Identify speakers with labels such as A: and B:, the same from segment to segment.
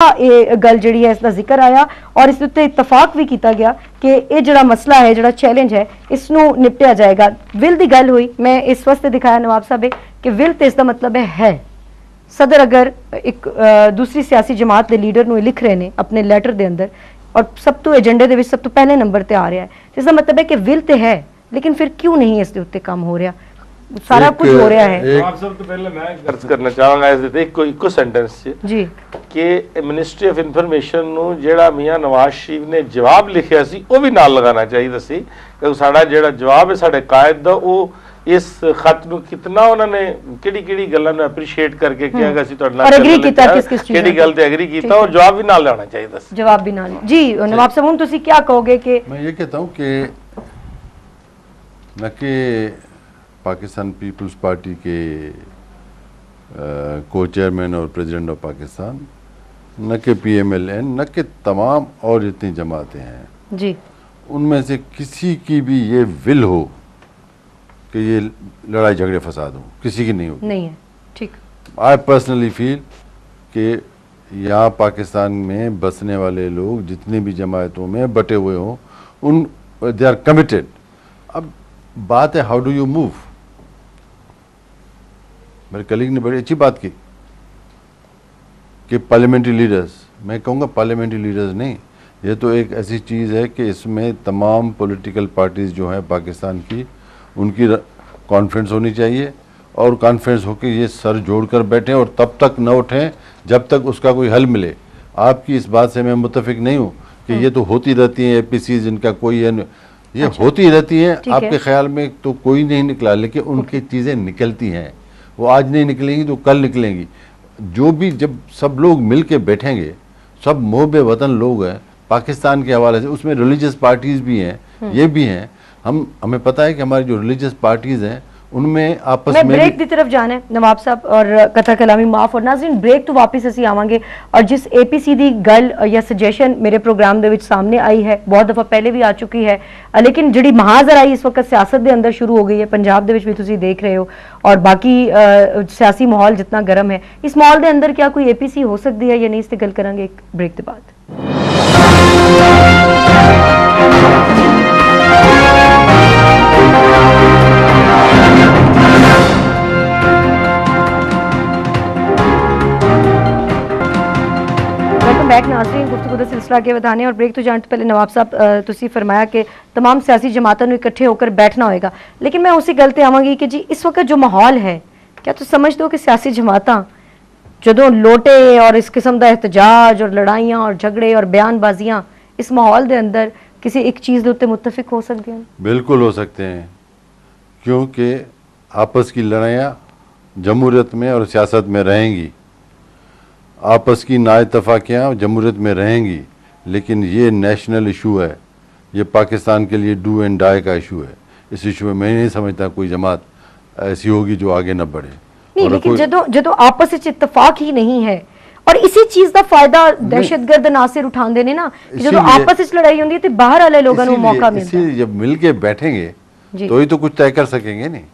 A: ਇਹ ਗੱਲ ਜਿਹੜੀ ਹੈ ਇਸ ਦਾ ਜ਼ਿਕਰ ਆਇਆ ਔਰ ਇਸ ਉੱਤੇ ਇਤਫਾਕ ਵੀ ਕੀਤਾ ਗਿਆ ਕਿ ਇਹ ਜਿਹੜਾ ਮਸਲਾ ਹੈ, ਜਿਹੜਾ ਚੈਲੰਜ ਹੈ, ਇਸ ਨੂੰ ਨਿਪਟਿਆ ਜਾਏਗਾ। ਵਿਲ ਦੀ ਗੱਲ ਹੋਈ, ਮੈਂ ਇਸ ਵਾਸਤੇ ਦਿਖਾਇਆ ਨਵਾਬ ਸਾਹਿਬ ਕਿ ਵਿਲ ਤੇ ਇਸ ਦਾ ਮਤਲਬ ਹੈ ਸਦਰ ਅਗਰ ਇੱਕ ਦੂਸਰੀ ਸਿਆਸੀ ਜਮਾਤ ਦੇ ਲੀਡਰ ਨੂੰ ਲਿਖ ਰਹੇ ਨੇ ਆਪਣੇ ਲੈਟਰ ਦੇ ਅੰਦਰ ਔਰ ਸਭ ਤੋਂ ਏਜੰਡੇ ਦੇ ਵਿੱਚ ਸਭ ਤੋਂ ਪਹਿਲੇ ਨੰਬਰ ਤੇ ਆ ਰਿਹਾ ਹੈ, ਇਸ ਦਾ ਮਤਲਬ ਹੈ ਕਿ ਵਿਲ ਤੇ ਹੈ, ਲੇਕਿਨ ਫਿਰ ਕਿਉਂ ਨਹੀਂ ਇਸ ਦੇ ਉੱਤੇ ਕੰਮ ਹੋ ਰਿਹਾ? ਸਾਰਾ ਕੁਝ ਹੋ ਰਿਹਾ ਹੈ।
B: ਆਪ ਸਭ ਤੋਂ ਪਹਿਲੇ ਮੈਂ ਅਰਜ਼ ਕਰਨਾ ਚਾਹਾਂਗਾ ਇਸ ਦੇ ਇੱਕੋ ਸੈਂਟੈਂਸ 'ਚ ਜੀ ਕਿ ਮਿਨਿਸਟਰੀ ਆਫ ਇਨਫੋਰਮੇਸ਼ਨ ਨੂੰ ਜਿਹੜਾ ਮੀਆਂ ਨਵਾਜ਼ ਸ਼ਰੀਫ ਨੇ ਜਵਾਬ ਲਿਖਿਆ ਸੀ ਉਹ ਵੀ ਨਾਲ ਲਗਾਉਣਾ ਚਾਹੀਦਾ ਸੀ ਕਿ ਸਾਡਾ ਜਿਹੜਾ ਜਵਾਬ ਹੈ ਸਾਡੇ ਕਾਇਦ ਦਾ, ਉਹ ਇਸ ਖਤ ਨੂੰ ਕਿਤਨਾ ਉਹਨਾਂ ਨੇ ਕਿਹੜੀ ਗੱਲਾਂ ਨੂੰ ਐਪਰੀਸ਼ੀਏਟ ਕਰਕੇ ਕਿਹਾ ਗਿਆ ਸੀ, ਤੁਹਾਡੇ ਨਾਲ
A: ਐਗਰੀ ਕੀਤਾ
B: ਕਿਹੜੀ ਗੱਲ ਤੇ ਐਗਰੀ ਕੀਤਾ ਔਰ ਜਵਾਬ ਵੀ ਨਾਲ ਲੈਣਾ ਚਾਹੀਦਾ ਸੀ।
A: ਜਵਾਬ ਵੀ ਨਾਲ ਜੀ ਨਵਾਬ ਸਾਹਿਬ, ਹੁਣ ਤੁਸੀਂ ਕੀ ਕਹੋਗੇ? कि
C: मैं ये कहता हूँ कि न कि पाकिस्तान पीपल्स पार्टी के को चेयरमैन और प्रेसिडेंट ऑफ पाकिस्तान, न कि PMLN, न कि तमाम और जितनी जमातें हैं जी, उनमें से किसी की भी ये विल हो कि ये लड़ाई झगड़े फसाद हो, किसी की नहीं हो,
A: नहीं है। ठीक,
C: आई पर्सनली फील कि यहाँ पाकिस्तान में बसने वाले लोग जितनी भी जमातों में बटे हुए हों, उन दे आर कमिटेड। अब बात है हाउ डू यू मूव। मेरे कलीग ने बड़ी अच्छी बात की कि पार्लियामेंट्री लीडर्स, मैं कहूँगा पार्लियामेंट्री लीडर्स नहीं, ये तो एक ऐसी चीज़ है कि इसमें तमाम पॉलिटिकल पार्टीज़ जो हैं पाकिस्तान की, उनकी कॉन्फ्रेंस होनी चाहिए और कॉन्फ्रेंस होकर ये सर जोड़कर बैठें और तब तक न उठें जब तक उसका कोई हल मिले। आपकी इस बात से मैं मुत्तफिक नहीं हूँ कि ये तो होती रहती हैं APCs, इनका कोई है, ये होती रहती हैं। आपके ख्याल में तो कोई नहीं निकला, लेकिन उनकी चीज़ें निकलती हैं, वो आज नहीं निकलेंगी तो कल निकलेंगी। जो भी जब सब लोग मिल के बैठेंगे, सब मोहब वतन लोग हैं पाकिस्तान के हवाले से, उसमें रिलीजियस पार्टीज़ भी हैं, ये भी हैं, हमें पता है कि हमारी जो रिलीजियस पार्टीज़ हैं उनमें आपस में
A: ब्रेक की तरफ जाना है नवाब साहब और कथा कलामी माफ और नाज़रीन ब्रेक तो वापस असी आवांगे। और जिस APC दी गल या सजेशन मेरे प्रोग्राम दे विच सामने आई है, बहुत दफ़ा पहले भी आ चुकी है, लेकिन जिहड़ी महाजराई इस वक्त सियासत दे अंदर शुरू हो गई है, पंजाब दे विच भी तुसीं देख रहे हो और बाकी सियासी माहौल जितना गर्म है, इस माहौल दे अंदर क्या कोई APC हो सकती है या नहीं, इस ते गल करांगे एक ब्रेक के बाद। बैक नाज़रीन, गुफ्तगू दा सिलसिला के वधाने और ब्रेक तो जाने तो पहले नवाब साहब तुसी फरमाया कि तमाम सियासी जमातों को इकट्ठे होकर बैठना होगा, लेकिन मैं उसी गल ते आवांगी कि जी इस वक्त जो माहौल है, क्या तुम समझ दो कि सियासी जमातां जदों लोटे और इस किस्म का एहतजाज और लड़ाइयाँ और झगड़े और बयानबाजियाँ इस माहौल के अंदर किसी एक चीज़ के उत्ते मुत्तफिक हो सकते हैं? बिल्कुल
C: हो सकते हैं, क्योंकि आपस की लड़ाइयाँ जमहूरियत में और सियासत में रहेंगी, आपस की नाइतफाकियाँ जमहूरियत में रहेंगी, लेकिन ये नेशनल इशू है, ये पाकिस्तान के लिए डू एंड डाई का इशू है। इस इशू में मैं नहीं समझता कोई जमात ऐसी होगी जो आगे न बढ़े।
A: नहीं, लेकिन जदों आपस में इत्तफाक ही नहीं है और इसी चीज का फायदा दहशतगर्द नासिर उठाते ने ना, जदों आपस में लड़ाई होती है तो बाहर वाले लोगों को मौका मिलता है।
C: जब मिल के बैठेंगे तो ही तो कुछ तय कर सकेंगे। नहीं,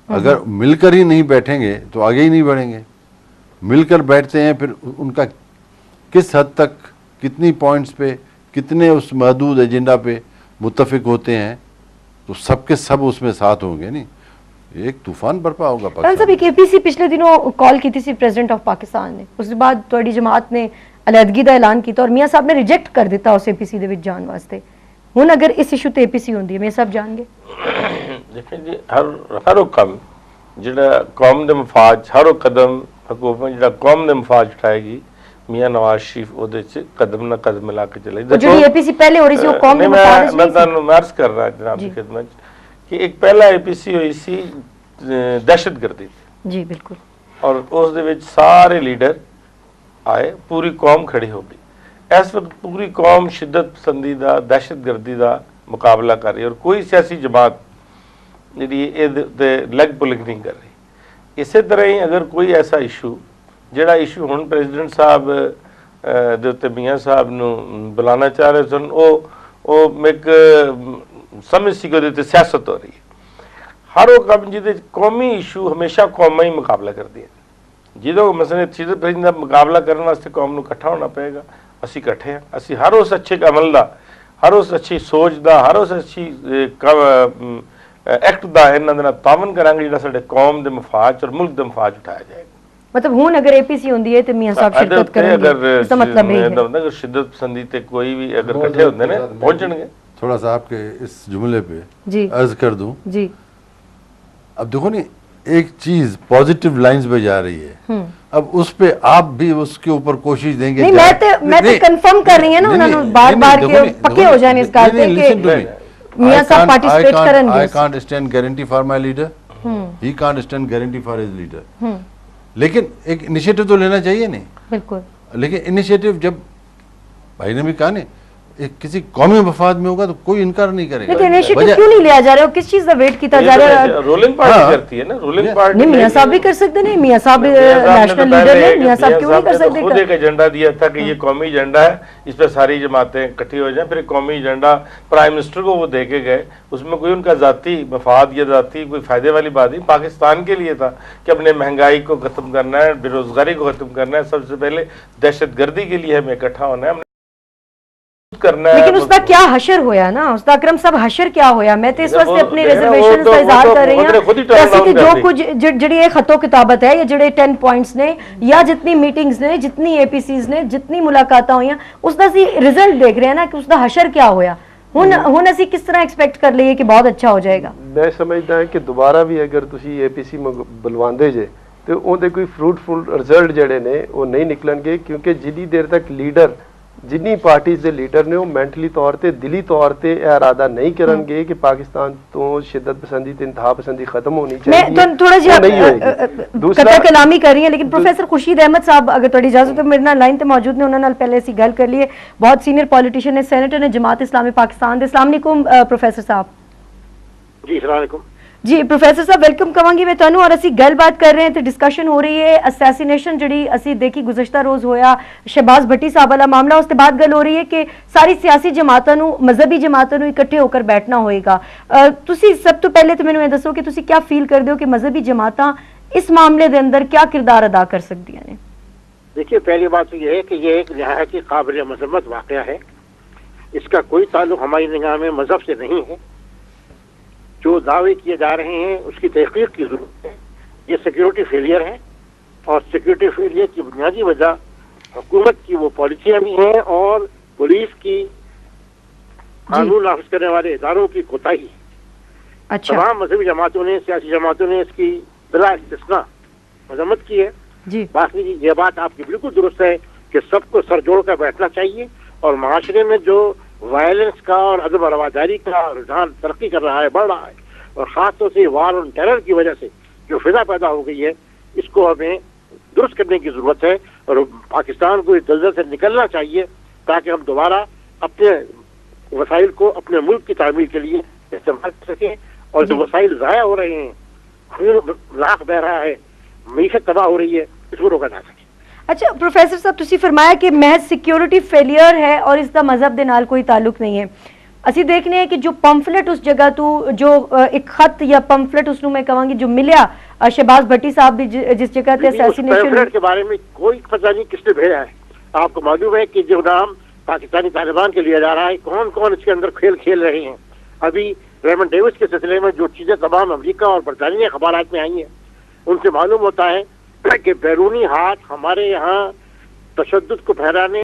C: अगर मिलकर ही नहीं बैठेंगे तो आगे ही नहीं बढ़ेंगे। मिलकर बैठते हैं, फिर उनका किस हद तक कितनी पॉइंट्स पे कितने उस महदूद एजेंडा पे मुत्तफिक होते हैं, तो सबके सब उसमें साथ होंगे। नहीं, एक तूफान बरपा होगा पाकिस्तान।
A: एक APC पिछले दिनों कॉल की थी प्रेसिडेंट ऑफ पाकिस्तान ने, उसके बाद थोड़ी जमात ने अलहदगी का ऐलान किया और मियाँ साहब ने रिजेक्ट कर दिता उस APC दे विच जान वास्ते। हुण अगर इस इशू ते APC होंदी है, मियाँ साहब जाएंगे?
B: देखें जी, हर कम जिहड़ा कौम दे मफाज, हर कदम हुकूमत जिहड़ा कौम दे मफाज उठाएगी, मियाँ नवाज शरीफ ओहदे च कदम न कदम मिला के चले।
A: जो APC पहले हो रही सी वो कौम दे मफाज
B: मैं तुहानू अर्ज कर रहा जनाब की खिदमत कि एक पहला APC हुई सी दहशतगर्दी
A: जी, बिल्कुल,
B: और उस दे विच सारे लीडर आए, पूरी कौम खड़ी हो गई। इस वक्त पूरी कौम शिद्दत पसंदी दा दहशतगर्दी दा मुकाबला कर रही है और कोई सियासी जमात जी लग पुलग नहीं कर रही। इसी तरह ही अगर कोई ऐसा इशू जिहड़ा इशू हुण प्रेसिडेंट साहब दे उत्ते मियाँ साहब नू बुलाना चाह रहे सन, वो एक समझ सी कि सियासत हो रही है। हर वो कम जिहदे कौमी इशू हमेशा कौमां ही मुकाबला करदी है, ਜਦੋਂ ਮਸਲੇ ਸ਼ਿੱਦਤ ਪਸੰਦੀ ਦਾ ਮੁਕਾਬਲਾ ਕਰਨ ਵਾਸਤੇ ਕੌਮ ਨੂੰ ਇਕੱਠਾ ਹੋਣਾ ਪਏਗਾ। ਅਸੀਂ ਇਕੱਠੇ ਹਾਂ, ਅਸੀਂ ਹਰ ਉਸ ਅੱਛੇ ਅਮਲ ਦਾ, ਹਰ ਉਸ ਅੱਛੀ ਸੋਚ ਦਾ, ਹਰ ਉਸ ਅੱਛੀ ਐਕਟ ਦਾ ਇਹਨਾਂ ਦੇ ਨਾਲ ਤਾਵਨ ਕਰਾਂਗੇ ਜਿਹੜਾ ਸਾਡੇ ਕੌਮ ਦੇ ਮਫਾਦ ਔਰ ਮੁਲਕ ਦੇ ਮਫਾਦ ਉਠਾਇਆ ਜਾਏਗਾ।
A: ਮਤਲਬ ਹੁਣ ਅਗਰ APC ਹੁੰਦੀ ਹੈ ਤੇ ਮੀਆਂ ਸਾਹਿਬ ਸ਼ਿਰਕਤ ਕਰਨਗੇ, इसका मतलब यही है।
B: अगर शिद्दत पसंदी ते कोई भी अगर इकट्ठे होते हैं पहुंचेंगे।
C: थोड़ा सा आपके इस जुमले पे
A: जी
C: अर्ज कर दूं
A: जी।
C: अब देखो नहीं, एक चीज पॉजिटिव लाइंस पे जा रही है, अब उस पे आप भी उसके ऊपर कोशिश देंगे।
A: नहीं, मैं तो कंफर्म कर रही है ना, उन्होंने बार-बार के पक्के हो जाने इस बात पे कि मियां साहब पार्टिसिपेट करेंगे।
C: I can't stand guarantee for my leader, he can't stand guarantee for his leader, लेकिन एक इनिशिएटिव तो लेना चाहिए नहीं।
A: बिल्कुल।
C: लेकिन इनिशिएटिव जब भाई ने भी कहा नहीं, एक किसी कौमी मफाद में होगा तो कोई इनकार नहीं करेगा।
A: लेकिन इनिशिएटिव क्यों नहीं लिया जा रहा है? किस चीज का वेट किया जा रहा है?
B: रूलिंग पार्टी करती है ना, रूलिंग पार्टी।
A: नहीं, मियां साहब भी कर सकते नहीं, मियां साहब नेशनल लीडर है, मियां साहब क्यों नहीं कर सकते?
B: खुद एक एजेंडा दिया था कि ये कौमी एजेंडा है, इस पर सारी जमातें इकट्ठी हो जाएं। फिर कौमी एजेंडा प्राइम मिनिस्टर को वो दे के गए, उसमें कोई उनका जाती मफाद या जाती कोई फायदे वाली बात नहीं, पाकिस्तान के लिए था कि अपने महंगाई को खत्म करना है, बेरोजगारी को खत्म करना है, सबसे पहले दहशतगर्दी के लिए हमें इकट्ठा होना है, करना है।
A: लेकिन उसका क्या हशर होया ना, उसका अक्रम सब हशर क्या होया? मैं तो इस वक्त अपने रिजर्वेशन का इजहार कर रही हूं कि जो कुछ जड़ी ये खतो किताबत है, ये जड़े 10 पॉइंट्स ने या जितनी मीटिंग्स ने, जितनी APCs ने, जितनी मुलाकातां हुई, उसका सी रिजल्ट देख रहे हैं ना कि उसका हशर क्या होया। ਹੁਣ ਅਸੀਂ ਕਿਸ ਤਰ੍ਹਾਂ ਐਕਸਪੈਕਟ ਕਰ ਲਈਏ ਕਿ ਬਹੁਤ ਅੱਛਾ ਹੋ ਜਾਏਗਾ?
D: ਮੈਂ ਸਮਝਦਾ ਹਾਂ ਕਿ ਦੁਬਾਰਾ ਵੀ ਅਗਰ ਤੁਸੀਂ APC ਬੁਲਵਾਉਂਦੇ ਜੇ ਤੇ ਉਹਦੇ ਕੋਈ ਫਰੂਟਫੁਲ ਰਿਜ਼ਲਟ ਜਿਹੜੇ ਨੇ ਉਹ ਨਹੀਂ ਨਿਕਲਣਗੇ, ਕਿਉਂਕਿ ਜਿੰਨੀ ਦੇਰ ਤੱਕ ਲੀਡਰ, ਜਿੰਨੀ ਪਾਰਟੀਜ਼ ਦੇ ਲੀਡਰ ਨੇ ਉਹ ਮੈਂਟਲੀ ਤੌਰ ਤੇ, ਦਿਲੀ ਤੌਰ ਤੇ ਇਹ ਇਰਾਦਾ ਨਹੀਂ ਕਰਨਗੇ ਕਿ ਪਾਕਿਸਤਾਨ ਤੋਂ शिद्दत पसंदी ਤੇ इंतहा पसंदी खत्म होनी चाहिए।
A: मैं थोड़ा जी कथा कलामी कर रही है, लेकिन प्रोफेसर खुर्शीद अहमद साहब अगर थोड़ी इजाजत हो, मेरे नाल लाइन ते मौजूद ने, उन्होंने पहले असी गल कर लिए, बहुत सीनियर पॉलिटिशियन ने, सेनेटर ने जमात इस्लामी पाकिस्तान दे। अस्सलाम वालेकुम प्रोफेसर साहब।
E: जी अस्सलाम वालेकुम
A: जी। प्रोफेसर साहब वेलकम कवांगी मैं तुहानू, और असी गलबात कर रहे हैं तो डिस्कशन हो रही है असैसिनेशन जिहड़ी असी देखी गुज़श्ता रोज़ होया शहबाज भट्टी साहब वाला मामला, उसके बाद गल हो रही है कि सारी सियासी जमातां नू, मजहबी जमातां नू इकट्ठे होकर बैठना होएगा। तुसी सब तो पहले तो मैनू ये दसो कि तुसी क्या फील करदे हो कि मजहबी जमातां इस मामले दे अंदर क्या किरदार अदा कर सकदियां ने?
E: देखिए, पहली बात तो ये है कि ये एक निहायत ही काबिल मजम्मत वाक़या है, इसका कोई ताल्लुक हमारी निगाह में मजहब से नहीं है। जो दावे किए जा रहे हैं उसकी तहकीक की जरूरत है। ये सिक्योरिटी फेलियर है, और सिक्योरिटी फेलियर की बुनियादी वजह हुकूमत की वो पॉलिसियां भी हैं और पुलिस की, कानून नाफिज करने वाले इदारों की कोताही।
A: अच्छा।
E: तमाम मजहबी जमातों ने, सियासी जमातों ने इसकी बिला इस्तिस्ना मजम्मत की है
A: जी।
E: बाकी ये बात आपकी बिल्कुल दुरुस्त है कि सबको सर जोड़ कर बैठना चाहिए, और माशरे में जो वायलेंस का और अदब रवादारी का रुझान तरक्की कर रहा है, बढ़ रहा है, और खासतौर से वार और टेरर की वजह से जो फिजा पैदा हो गई है, इसको हमें दुरुस्त करने की जरूरत है, और पाकिस्तान को इस दलदल से निकलना चाहिए ताकि हम दोबारा अपने वसाइल को अपने मुल्क की तामीर के लिए इस्तेमाल कर सकें, और जो वसाइल ज़ाया हो रहे हैं, खून लाख बह रहा है, मीशत तबाह हो रही है, इसको रोका जा सके।
A: अच्छा प्रोफेसर साहब, तुसी फरमाया कि महज सिक्योरिटी फेलियर है और इसका मजहब दे नाल कोई ताल्लुक नहीं है। असी देखने हैं कि जो पंफलेट उस जगह तो जो एक खत या पंफलेट उसनू मैं कहूँगी जो मिलिया शहबाज भट्टी साहब भी जिस जगह पे असैसिनेशन
E: के बारे में कोई पता नहीं किसने भेजा है। आपको मालूम है कि जो नाम पाकिस्तानी तालिबान के लिया जा रहा है, कौन कौन इसके अंदर खेल खेल रहे हैं। अभी रेमंड डेविस के सिलसिले में जो चीजें तमाम अमेरिका और बरतानिया अखबारात में आई हैं, उनसे मालूम होता है कि बैरूनी हाथ हमारे यहाँ तशद्दुद को फहराने